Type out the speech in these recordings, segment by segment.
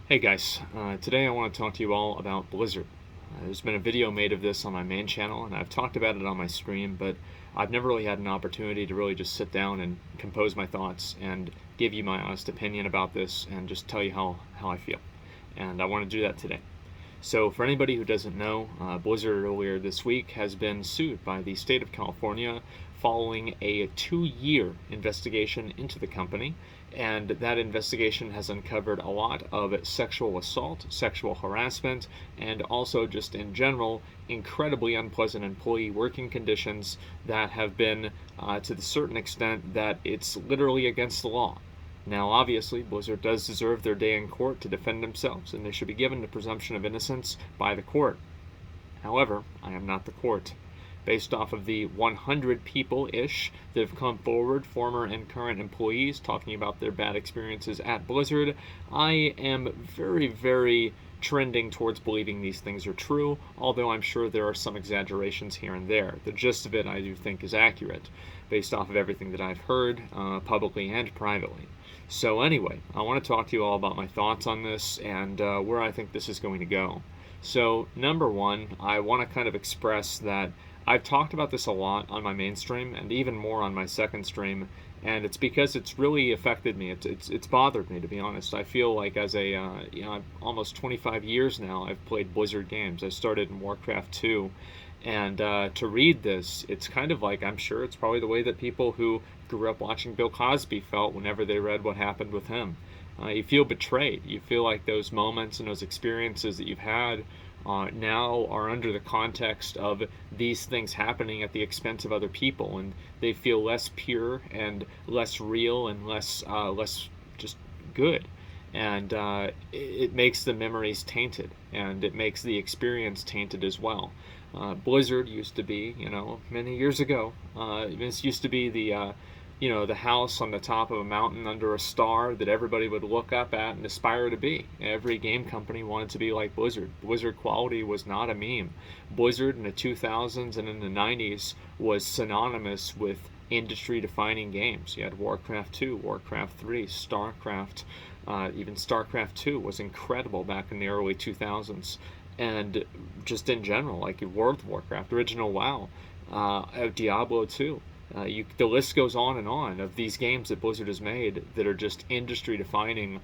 Hey guys, today I want to talk to you all about Blizzard. There's been a video made of this on my main channel, and I've talked about it on my stream, but I've never really had an opportunity to really just sit down and compose my thoughts and give you my honest opinion about this and just tell you how I feel. And I want to do that today. So, for anybody who doesn't know, Blizzard earlier this week has been sued by the state of California following a 2-year investigation into the company. And that investigation has uncovered a lot of sexual assault, sexual harassment, and also just in general, incredibly unpleasant employee working conditions that have been to the certain extent that it's literally against the law. Now, obviously, Blizzard does deserve their day in court to defend themselves, and they should be given the presumption of innocence by the court. However, I am not the court. Based off of the 100 people-ish that have come forward, former and current employees, talking about their bad experiences at Blizzard, I am very, very trending towards believing these things are true, although I'm sure there are some exaggerations here and there. The gist of it, I do think, is accurate, based off of everything that I've heard, publicly and privately. So anyway, I want to talk to you all about my thoughts on this and where I think this is going to go. So number one, I want to kind of express that I've talked about this a lot on my main stream and even more on my second stream, and it's because it's really affected me. It's bothered me, to be honest. I feel like as a almost 25 years now I've played Blizzard games. I started in Warcraft 2, and to read this, it's kind of like, I'm sure it's probably the way that people who grew up watching Bill Cosby felt whenever they read what happened with him. You feel betrayed. You feel like those moments and those experiences that you've had now are under the context of these things happening at the expense of other people, and they feel less pure and less real and less just good. And it makes the memories tainted, and it makes the experience tainted as well. Blizzard used to be, many years ago, this used to be the house on the top of a mountain under a star that everybody would look up at and aspire to be. Every game company wanted to be like Blizzard. Blizzard quality was not a meme. Blizzard in the 2000s and in the 90s was synonymous with industry-defining games. You had Warcraft 2, Warcraft 3, StarCraft, even StarCraft 2 was incredible back in the early 2000s. And just in general, like World of Warcraft, original WoW, Diablo 2. The list goes on of these games that Blizzard has made that are just industry-defining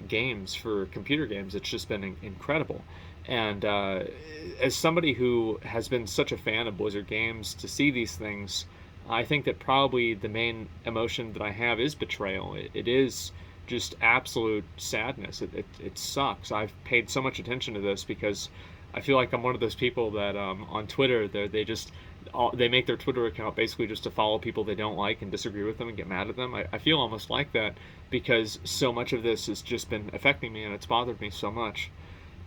games for computer games. It's just been incredible. And as somebody who has been such a fan of Blizzard games, to see these things, I think that probably the main emotion that I have is betrayal. It is just absolute sadness. It sucks. I've paid so much attention to this because I feel like I'm one of those people that on Twitter they make their Twitter account basically just to follow people they don't like and disagree with them and get mad at them. I feel almost like that because so much of this has just been affecting me and it's bothered me so much.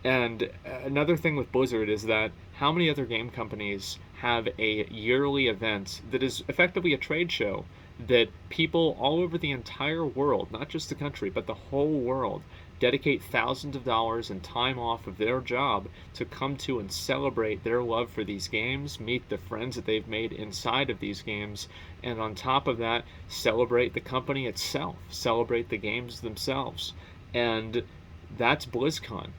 And another thing with Blizzard is that how many other game companies have a yearly event that is effectively a trade show that people all over the entire world, not just the country, but the whole world, dedicate thousands of dollars and time off of their job to come to and celebrate their love for these games, meet the friends that they've made inside of these games, and on top of that, celebrate the company itself, celebrate the games themselves. And that's BlizzCon.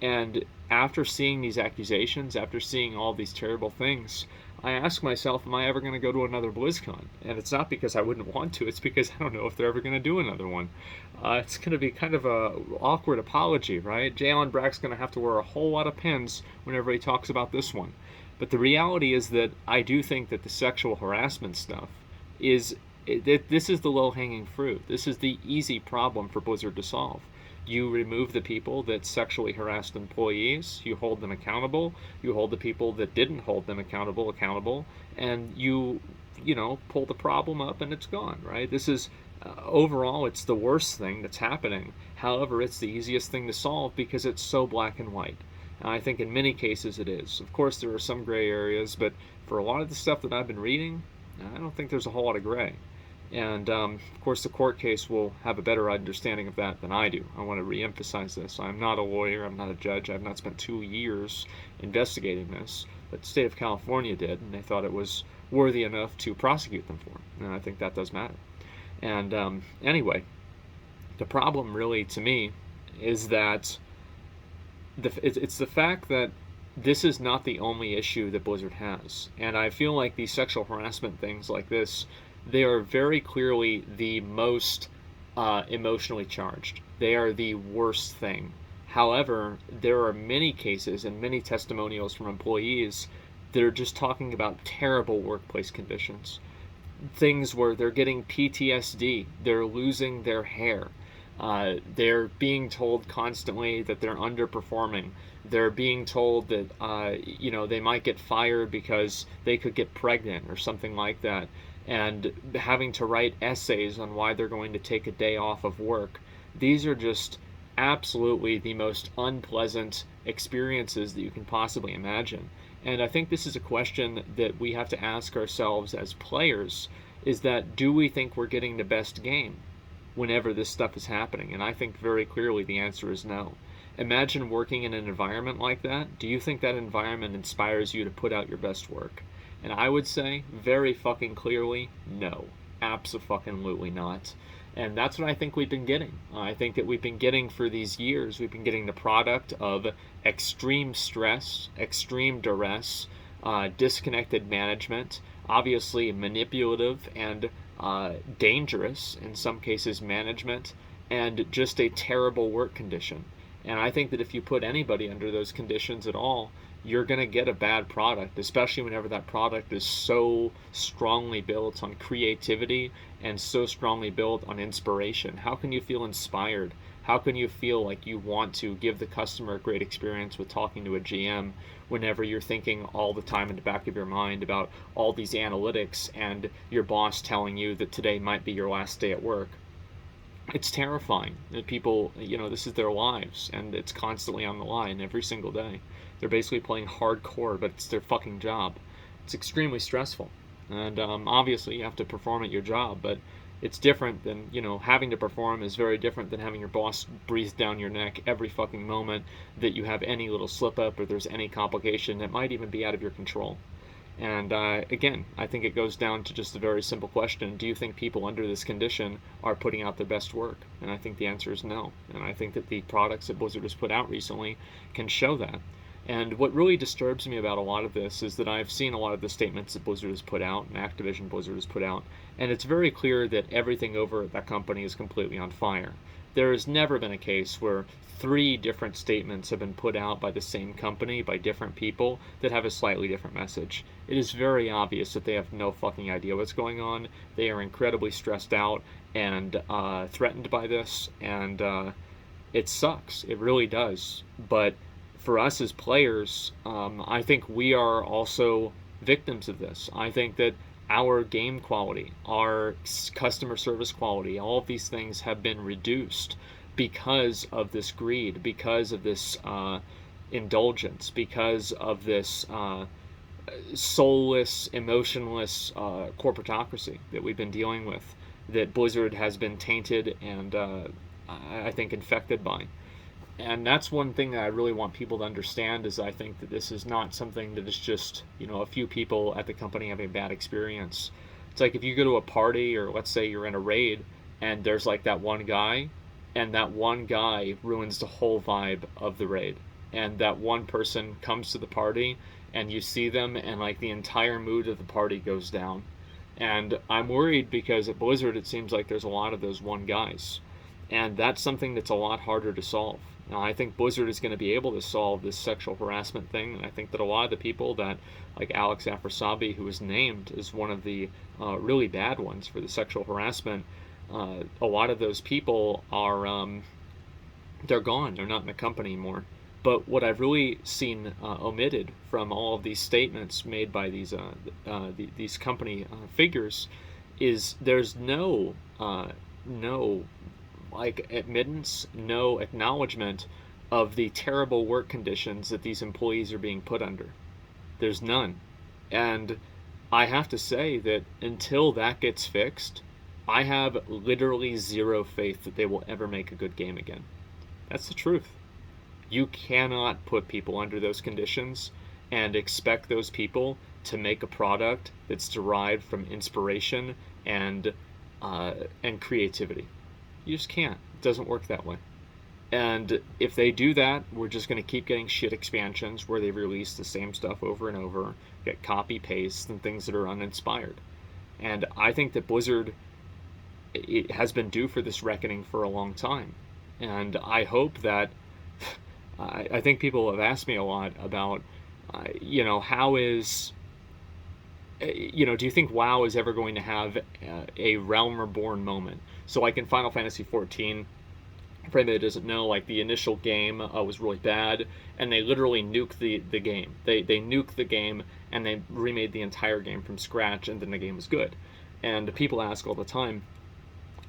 And after seeing these accusations, after seeing all these terrible things, I ask myself, am I ever going to go to another BlizzCon? And it's not because I wouldn't want to, it's because I don't know if they're ever going to do another one. It's going to be kind of a awkward apology, right? Jalen Brack's going to have to wear a whole lot of pins whenever he talks about this one. But the reality is that I do think that the sexual harassment stuff this is the low-hanging fruit. This is the easy problem for Blizzard to solve. You remove the people that sexually harassed employees, you hold them accountable, you hold the people that didn't hold them accountable, and you pull the problem up and it's gone, right? This is, overall, it's the worst thing that's happening. However, it's the easiest thing to solve because it's so black and white. And I think in many cases it is. Of course, there are some gray areas, but for a lot of the stuff that I've been reading, I don't think there's a whole lot of gray. And of course, the court case will have a better understanding of that than I do. I want to reemphasize this. I'm not a lawyer. I'm not a judge. I've not spent 2 years investigating this. But the state of California did, and they thought it was worthy enough to prosecute them for. And I think that does matter. And anyway, the problem really, to me, is that it's the fact that this is not the only issue that Blizzard has. And I feel like these sexual harassment things like this, they are very clearly the most emotionally charged. They are the worst thing. However, there are many cases and many testimonials from employees that are just talking about terrible workplace conditions. Things where they're getting PTSD, they're losing their hair, they're being told constantly that they're underperforming. They're being told that they might get fired because they could get pregnant or something like that, and having to write essays on why they're going to take a day off of work. These are just absolutely the most unpleasant experiences that you can possibly imagine. And I think this is a question that we have to ask ourselves as players, is that do we think we're getting the best game whenever this stuff is happening? And I think very clearly the answer is no. Imagine working in an environment like that. Do you think that environment inspires you to put out your best work? And I would say very fucking clearly, no. Abso-fucking-lutely not. And that's what I think we've been getting. I think that we've been getting for these years, we've been getting the product of extreme stress, extreme duress, disconnected management, obviously manipulative and dangerous, in some cases, management, and just a terrible work condition. And I think that if you put anybody under those conditions at all, you're going to get a bad product, especially whenever that product is so strongly built on creativity and so strongly built on inspiration. How can you feel inspired? How can you feel like you want to give the customer a great experience with talking to a GM whenever you're thinking all the time in the back of your mind about all these analytics and your boss telling you that today might be your last day at work? It's terrifying that people, this is their lives, and it's constantly on the line every single day. They're basically playing hardcore, but it's their fucking job. It's extremely stressful. And obviously you have to perform at your job, but it's different than, having to perform is very different than having your boss breathe down your neck every fucking moment that you have any little slip up or there's any complication that might even be out of your control. And again, I think it goes down to just a very simple question. Do you think people under this condition are putting out their best work? And I think the answer is no. And I think that the products that Blizzard has put out recently can show that. And what really disturbs me about a lot of this is that I've seen a lot of the statements that Blizzard has put out and Activision Blizzard has put out, and it's very clear that everything over at that company is completely on fire. There has never been a case where 3 different statements have been put out by the same company, by different people, that have a slightly different message. It is very obvious that they have no fucking idea what's going on. They are incredibly stressed out and threatened by this, and it sucks. It really does. But for us as players, I think we are also victims of this. I think that our game quality, our customer service quality, all of these things have been reduced because of this greed, because of this indulgence, because of this soulless, emotionless corporatocracy that we've been dealing with, that Blizzard has been tainted and I think infected by. And that's one thing that I really want people to understand, is I think that this is not something that is just, a few people at the company having a bad experience. It's like if you go to a party, or let's say you're in a raid and there's like that one guy, and that one guy ruins the whole vibe of the raid. And that one person comes to the party and you see them and like the entire mood of the party goes down. And I'm worried because at Blizzard it seems like there's a lot of those one guys. And that's something that's a lot harder to solve. Now, I think Blizzard is going to be able to solve this sexual harassment thing, and I think that a lot of the people that, like Alex Afrasabi, who was named as one of the really bad ones for the sexual harassment, a lot of those people are, they're gone. They're not in the company anymore. But what I've really seen omitted from all of these statements made by these company figures is there's no admittance, no acknowledgement of the terrible work conditions that these employees are being put under. There's none. And I have to say that until that gets fixed, I have literally zero faith that they will ever make a good game again. That's the truth. You cannot put people under those conditions and expect those people to make a product that's derived from inspiration and creativity. You just can't. It doesn't work that way. And if they do that, we're just going to keep getting shit expansions where they release the same stuff over and over, get copy paste and things that are uninspired. And I think that Blizzard, it has been due for this reckoning for a long time. And I hope that I think people have asked me a lot about, how is, do you think WoW is ever going to have a Realm Reborn moment? So, like in Final Fantasy XIV, for anybody that doesn't know, like the initial game was really bad, and they literally nuked the game. They nuked the game, and they remade the entire game from scratch, and then the game was good. And people ask all the time,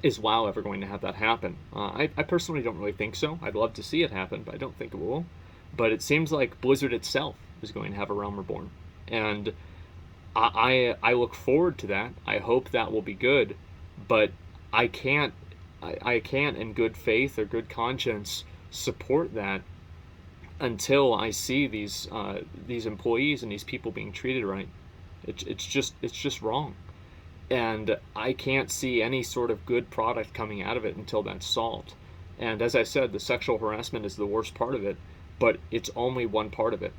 is WoW ever going to have that happen? I personally don't really think so. I'd love to see it happen, but I don't think it will. But it seems like Blizzard itself is going to have a Realm Reborn. And I look forward to that. I hope that will be good, but I can't in good faith or good conscience support that until I see these employees and these people being treated right. It's just wrong, and I can't see any sort of good product coming out of it until that's solved. And as I said, the sexual harassment is the worst part of it, but it's only one part of it,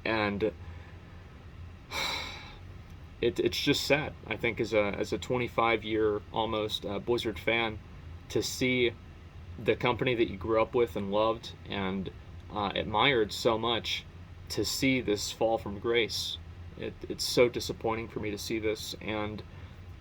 and it's just sad. I think as a 25-year almost Blizzard fan, to see the company that you grew up with and loved and admired so much, to see this fall from grace. It's so disappointing for me to see this, and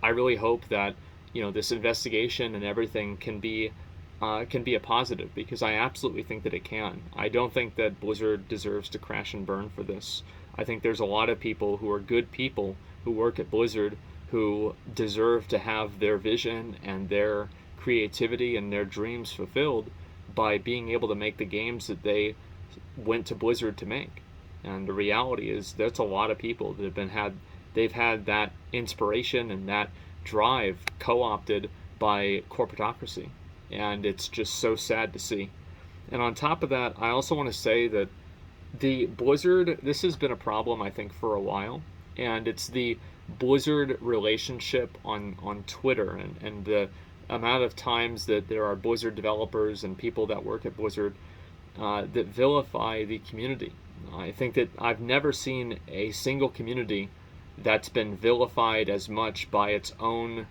I really hope that this investigation and everything can be a positive, because I absolutely think that it can. I don't think that Blizzard deserves to crash and burn for this. I think there's a lot of people who are good people who work at Blizzard who deserve to have their vision and their creativity and their dreams fulfilled by being able to make the games that they went to Blizzard to make. And the reality is that's a lot of people that they've had that inspiration and that drive co-opted by corporatocracy, and it's just so sad to see. And on top of that, I also want to say that the Blizzard, this has been a problem I think for a while, and it's the Blizzard relationship on Twitter, and the amount of times that there are Blizzard developers and people that work at Blizzard that vilify the community. I think that I've never seen a single community that's been vilified as much by its own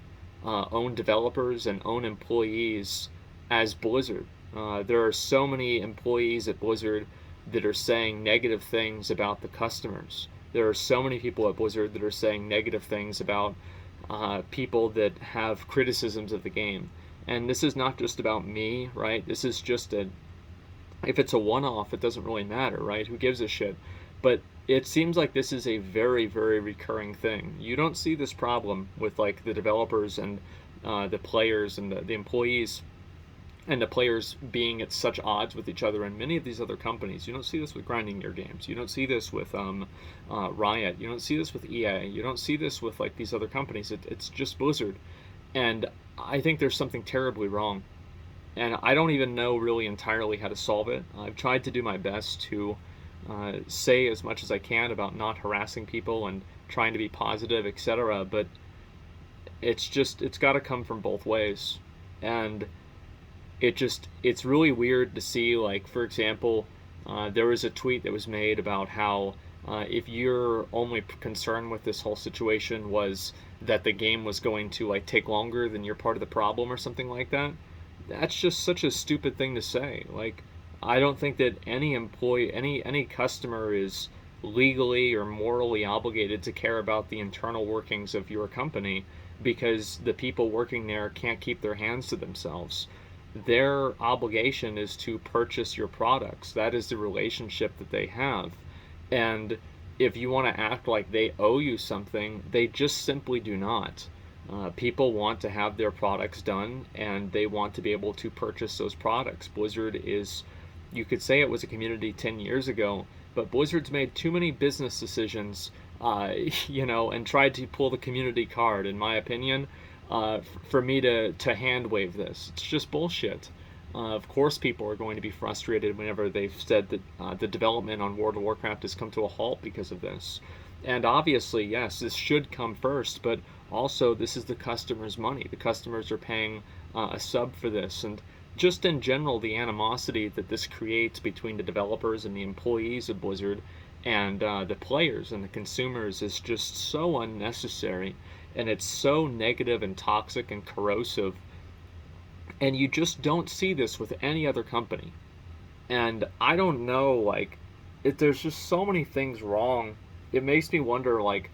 developers and own employees as Blizzard. There are so many employees at Blizzard that are saying negative things about the customers. There are so many people at Blizzard that are saying negative things about people that have criticisms of the game. And this is not just about me, right? This is just if it's a one-off, it doesn't really matter, right? Who gives a shit? But it seems like this is a very, very recurring thing. You don't see this problem with like the developers and the players and the employees and the players being at such odds with each other in many of these other companies. You don't see this with Grinding Gear Games. You don't see this with Riot. You don't see this with EA. You don't see this with like these other companies. It's just Blizzard. And I think there's something terribly wrong. And I don't even know really entirely how to solve it. I've tried to do my best to say as much as I can about not harassing people and trying to be positive, etc. But it's got to come from both ways. And it's really weird to see, like, for example, there was a tweet that was made about how if your only concern with this whole situation was that the game was going to like take longer, then you're part of the problem or something like that. That's just such a stupid thing to say. Like, I don't think that any employee, any customer is legally or morally obligated to care about the internal workings of your company because the people working there can't keep their hands to themselves. Their obligation is to purchase your products. That is the relationship that they have. And if you want to act like they owe you something, they just simply do not. People want to have their products done, and they want to be able to purchase those products. Blizzard is, you could say it was a community 10 years ago, but Blizzard's made too many business decisions, and tried to pull the community card, in my opinion, for me to hand wave this. It's just bullshit. Of course people are going to be frustrated whenever they've said that the development on World of Warcraft has come to a halt because of this. And obviously, yes, this should come first, but also this is the customer's money. The customers are paying a sub for this, and just in general, the animosity that this creates between the developers and the employees of Blizzard and the players and the consumers is just so unnecessary, and it's so negative and toxic and corrosive, and you just don't see this with any other company. And I don't know, like, there's just so many things wrong. It makes me wonder, like,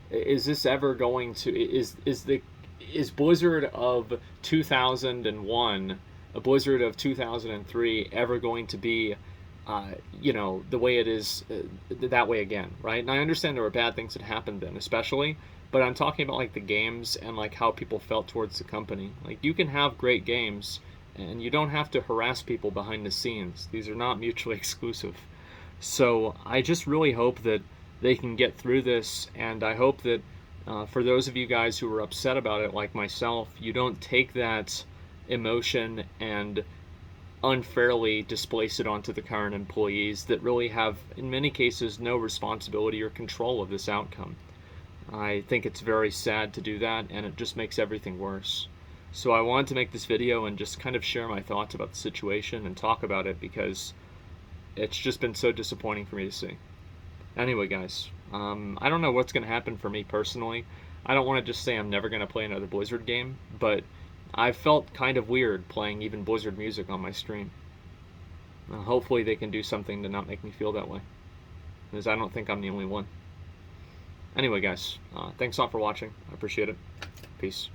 is this ever going to is Blizzard of 2001, a Blizzard of 2003 ever going to be the way it is that way again, right? And I understand there were bad things that happened then, especially, but I'm talking about like the games and like how people felt towards the company. Like, you can have great games and you don't have to harass people behind the scenes. These are not mutually exclusive. So I just really hope that they can get through this, and I hope that for those of you guys who are upset about it, like myself, you don't take that emotion and unfairly displace it onto the current employees that really have, in many cases, no responsibility or control of this outcome. I think it's very sad to do that, and it just makes everything worse. So I wanted to make this video and just kind of share my thoughts about the situation and talk about it, because it's just been so disappointing for me to see. Anyway, guys, I don't know what's going to happen for me personally. I don't want to just say I'm never going to play another Blizzard game, but I felt kind of weird playing even Blizzard music on my stream. Hopefully they can do something to not make me feel that way, because I don't think I'm the only one. Anyway, guys, thanks a lot for watching. I appreciate it. Peace.